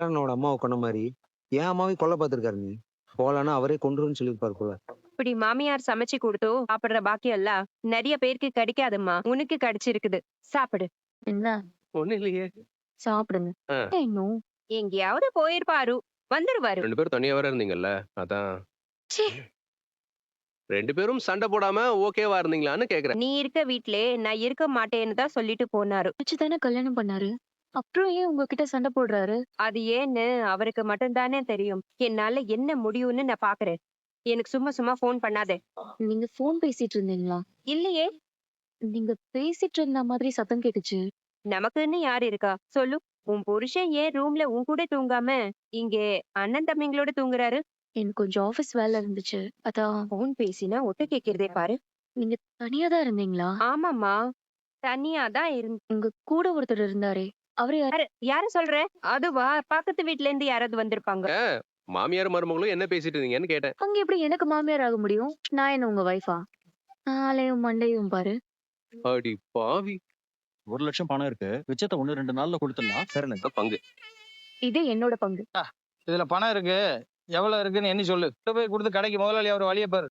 அவனோட அம்மாவ கொன்ன மாரி, என் அம்மாவையும் கொல்ல பார்த்துருக்காரு நீ. போலன்னா அவரே கொன்றுன்னு சொல்லியிருப்பாரு போல. இப்படி மாமியார் சமைச்சு கொடுத்தோ சாப்பிடுற பாக்கியம் எல்லாம் நிறைய பேருக்கு கிடைக்காதும்மா. உனக்கு கிடைச்சிருக்குது. சாப்பிடு. என்ன ஒண்ணும் இல்லையே. சாப்பிடுங்க. ஆ. இன்னும் எங்கேயாவது போயிருப்பாரு. வந்துருவாரு. 2 பேரும் தனியா வேற இருந்தீங்கல்ல. அதான். ச்சே. 2 பேரும் சண்டை போடாம ஓகேவா இருந்தீங்களான்னு கேக்குறேன். நீ இருக்க வீட்லே நான் இருக்க மாட்டேன்னு தான் சொல்லிட்டு போனாரு. தானே கல்யாணம் பண்ணாரு. அப்புறம் ஏன் உங்ககிட்ட சண்டை போடுறாரு? அது ஏன்னு அவருக்கு மட்டும் தானே தெரியும். என்னால என்ன முடியும்னு நான் பாக்குறேன். எனக்கு சும்மா சும்மா ஃபோன் பண்ணாதே. நீங்க ஃபோன் பேசிட்டு இருந்தீங்களா? இல்லையே. நீங்க பேசிட்டு இருந்த மாதிரி சத்தம் கேட்டுச்சு. நமக்குன்னு யாரு இருக்கா சொல்லு. உன் புருஷன் ஏன் ரூம்ல உன் கூட தூங்காம இங்கே அண்ணன் தம்பிங்களோட தூங்குறாரு? எனக்கு கொஞ்சம் ஆபீஸ் வேலை இருந்துச்சு. அதான். ஃபோன் பேசினா ஒட்டு கேக்குறதே பாரு. நீங்க தனியா தான் இருந்தீங்களா? ஆமாம்மா. தனியா தான் உங்க கூட ஒருத்தர் இருந்தாரே, அவரு யாரு? யார சொல்ற? அதுவா பக்கத்து வீட்ல இருந்து யாராவது வந்திருப்பாங்க. மாமியார் மருமகளும் என்ன பேசிட்டு இருந்தீங்கன்னு கேட்டேன். அங்க எப்படி எனக்கு மாமியார் ஆக முடியும்? நான் என்ன உங்க வைஃபா? ஆளையும் மண்டையும் பாரு. அடி பாவி. 1,00,000 பணம் இருக்கு. மிச்சத்த 1, 2 நாள்ல குடுத்துடலாம். சரிண்ணே. பங்கு. இது என்னோட பங்கு. இதுல பணம் இருக்கு. எவ்வளவு இருக்குன்னு எண்ணி சொல்லு. போய் கொடுத்து கடைக்கு முதலாளி அவர் வழியை பாரு.